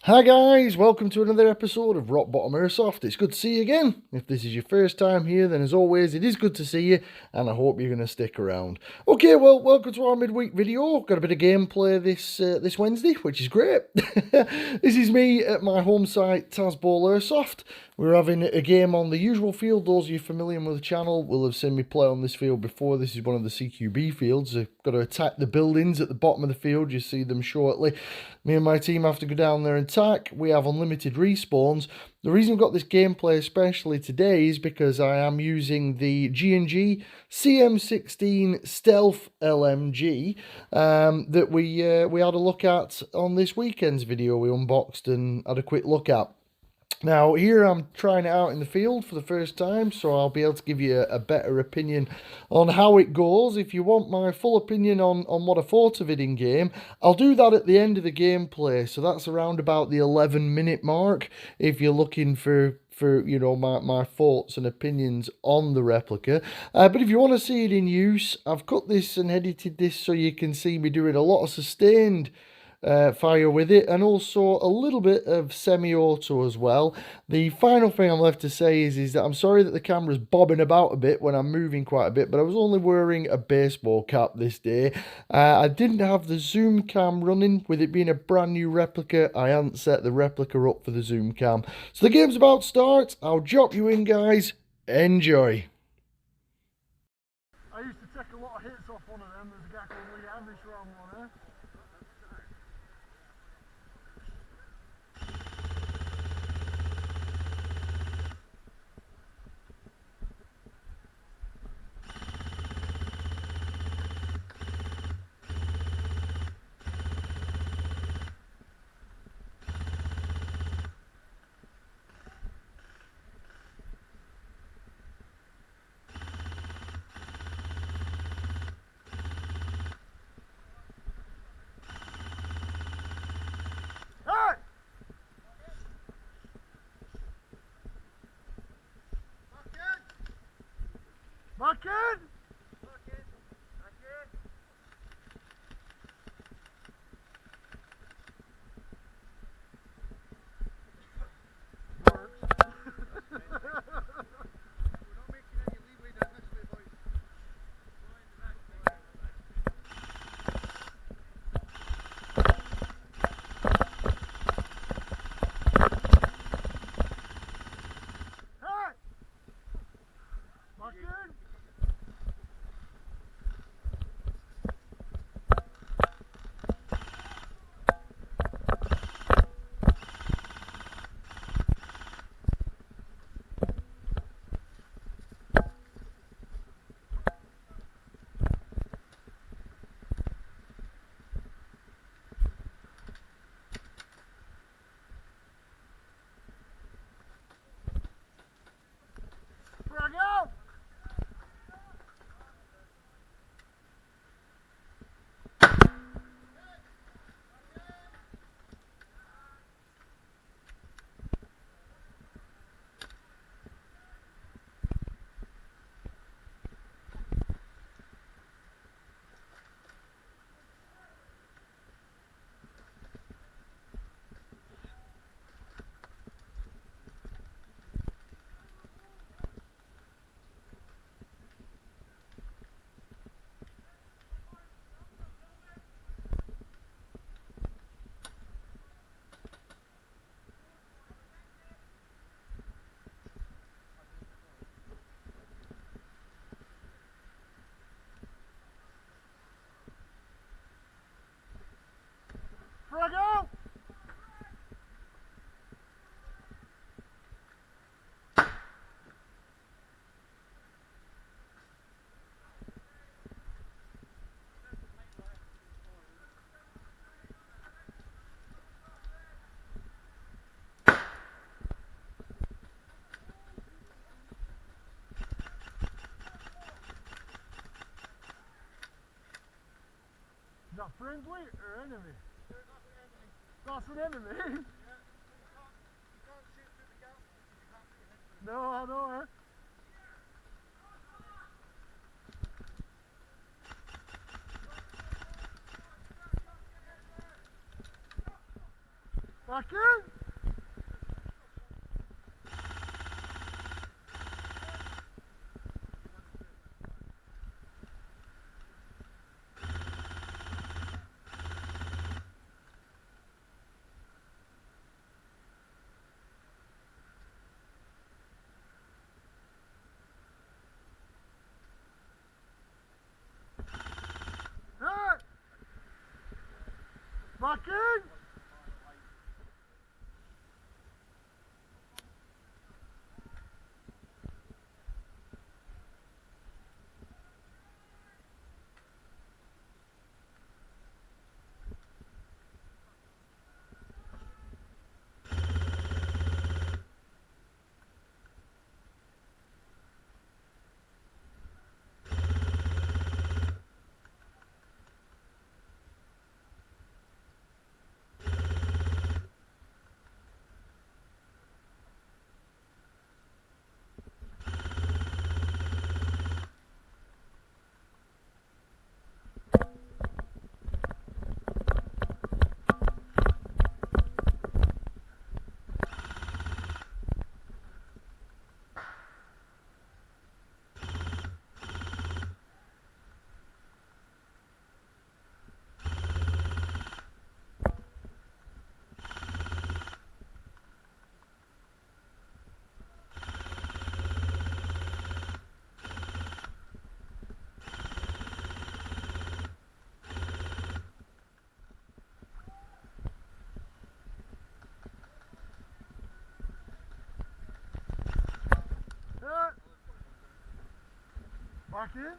Hi guys, welcome to another episode of Rock Bottom Airsoft. It's good to see you again. If this is your first time here, then as always, it is good to see you, and I hope you're going to stick around. Okay, well, welcome to our midweek video. Got a bit of gameplay this Wednesday, which is great. This is me at my home site, Tazball Airsoft. We're having a game on the usual field. Those of you familiar with the channel will have seen me play on this field before. This is one of the CQB fields. I've got to attack the buildings at the bottom of the field. You see them shortly. Me and my team have to go down there and attack. We have unlimited respawns. The reason I've got this gameplay especially today is because I am using the G&G CM16 Stealth LMG that we had a look at on this weekend's video. We unboxed and had a quick look at. Now, here I'm trying it out in the field for the first time, so I'll be able to give you a better opinion on how it goes. If you want my full opinion on what I thought of it in game, I'll do that at the end of the gameplay. So that's around about the 11-minute mark if you're looking for you know, my thoughts and opinions on the replica. But if you want to see it in use, I've cut this and edited this so you can see me doing a lot of sustained fire with it, and also a little bit of semi-auto as well. The final thing I'm left to say is that I'm sorry that the camera's bobbing about a bit when I'm moving quite a bit, but I was only wearing a baseball cap this day. I didn't have the zoom cam running. With it being a brand new replica, I hadn't set the replica up for the zoom cam. So the game's about to start. I'll drop you in, guys. Enjoy. I used to take a lot of hits off one of them. There's a guy called Lee Amish around one, eh? Back in! Frag out! Is that friendly or enemy? That's an enemy? Yeah. You can't shoot through the gap. No, I know, eh? Back in. Back in! Back in.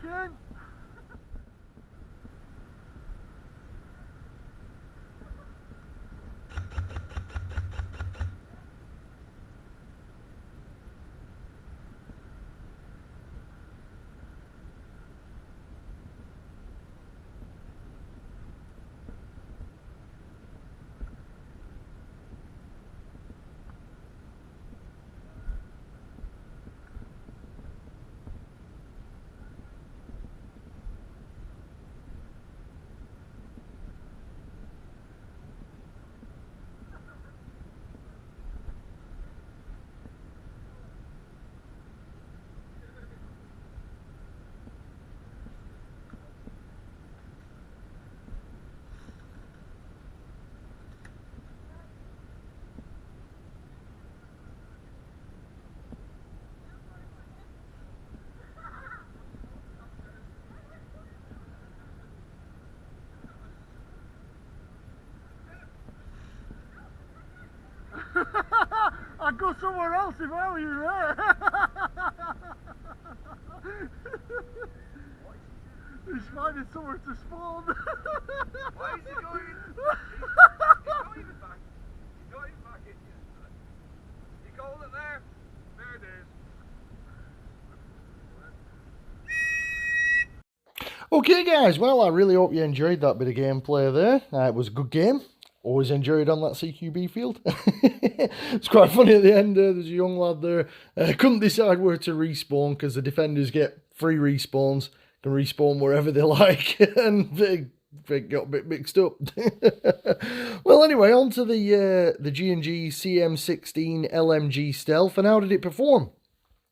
again. I'd go somewhere else if I were you there. He's finding somewhere to spawn. Why is he going? He's not even back. He's not even back in yet. You called it there? There it is. Okay guys, well I really hope you enjoyed that bit of gameplay there. It was a good game. Always enjoyed on that CQB field. It's quite funny at the end, there's a young lad there. Couldn't decide where to respawn because the defenders get free respawns. Can respawn wherever they like. And they got a bit mixed up. Well anyway, on to the G&G CM16 LMG Stealth. And how did it perform?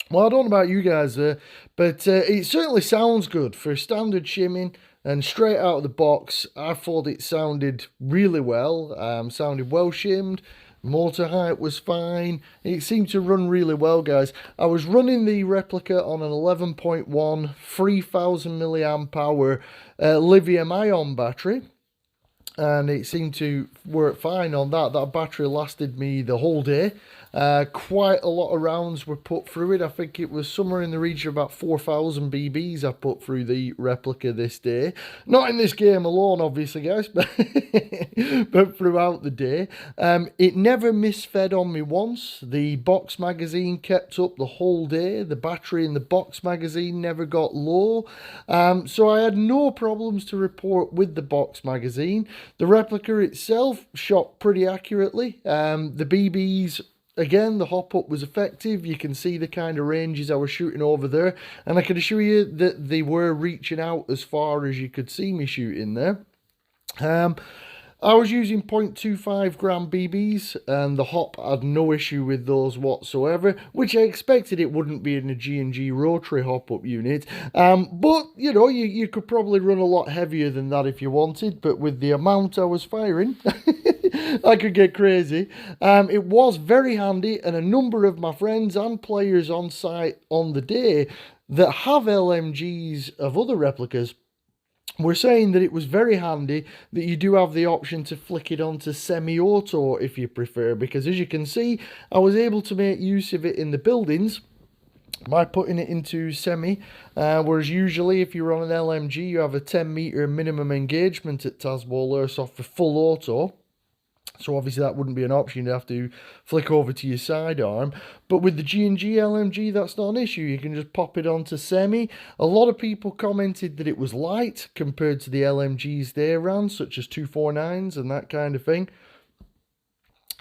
Well, I don't know about you guys there, but it certainly sounds good for standard shimming and straight out of the box. I thought it sounded really well, sounded well shimmed. Motor height was fine. It seemed to run really well, guys. I was running the Replica on an 11.1 3000 milliamp hour lithium ion battery. And it seemed to work fine on that. That battery lasted me the whole day. Quite a lot of rounds were put through it. I think it was somewhere in the region of about 4,000 BBs I put through the Replica this day. Not in this game alone, obviously, guys, but, but throughout the day. It never misfed on me once. The box magazine kept up the whole day. The battery in the box magazine never got low. So I had no problems to report with the box magazine. The Replica itself shot pretty accurately. The BBs, again, the hop up was effective. You can see the kind of ranges I was shooting over there. And I can assure you that they were reaching out as far as you could see me shooting there. I was using 0.25 gram BBs and the hop had no issue with those whatsoever, which I expected it wouldn't be in a G&G rotary hop up unit. But, you know, you could probably run a lot heavier than that if you wanted, but with the amount I was firing, I could get crazy. It was very handy, and a number of my friends and players on site on the day that have LMGs of other replicas we're saying that it was very handy that you do have the option to flick it onto semi-auto if you prefer, because as you can see, I was able to make use of it in the buildings by putting it into semi, whereas usually if you're on an LMG you have a 10 meter minimum engagement at Tazball Airsoft for full auto. So obviously that wouldn't be an option, you'd have to flick over to your sidearm. But with the G&G LMG, that's not an issue. You can just pop it onto semi. A lot of people commented that it was light compared to the LMGs they ran, such as 249s and that kind of thing.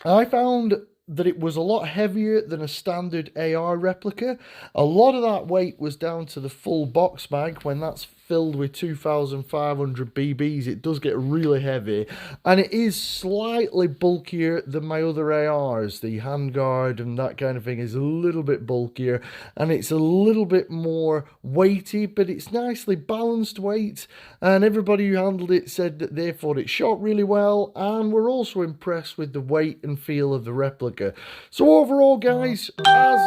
I found that it was a lot heavier than a standard AR replica. A lot of that weight was down to the full box mag. When that's filled with 2,500 BBs, it does get really heavy, and it is slightly bulkier than my other ARs. The handguard and that kind of thing is a little bit bulkier, and it's a little bit more weighty, but it's nicely balanced weight, and everybody who handled it said that they thought it shot really well, and were also impressed with the weight and feel of the replica. So overall, guys, as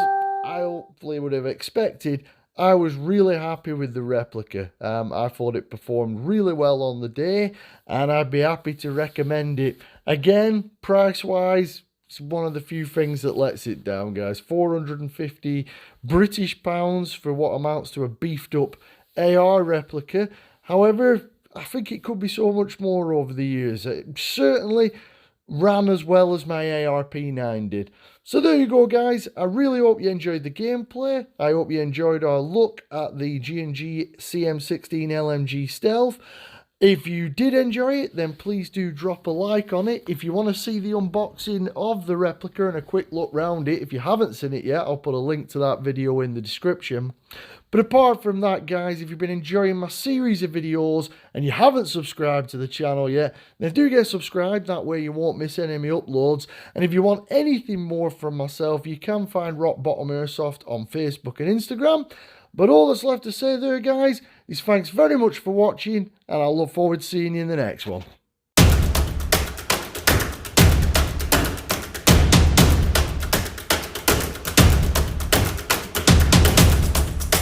I hopefully would have expected, I was really happy with the Replica. I thought it performed really well on the day, and I'd be happy to recommend it. Again, price-wise, it's one of the few things that lets it down, guys. 450 British pounds for what amounts to a beefed-up AR replica. However, I think it could be so much more over the years. It certainly ran as well as my ARP9 did. So there you go, guys. I really hope you enjoyed the gameplay. I hope you enjoyed our look at the G&G CM16 LMG Stealth. If you did enjoy it, then please do drop a like on it. If you want to see the unboxing of the replica and a quick look round it, if you haven't seen it yet, I'll put a link to that video in the description. But apart from that, guys, if you've been enjoying my series of videos and you haven't subscribed to the channel yet, then do get subscribed. That way you won't miss any of my uploads. And if you want anything more from myself, you can find Rock Bottom Airsoft on Facebook and Instagram. But all that's left to say there, guys, is thanks very much for watching, and I look forward to seeing you in the next one.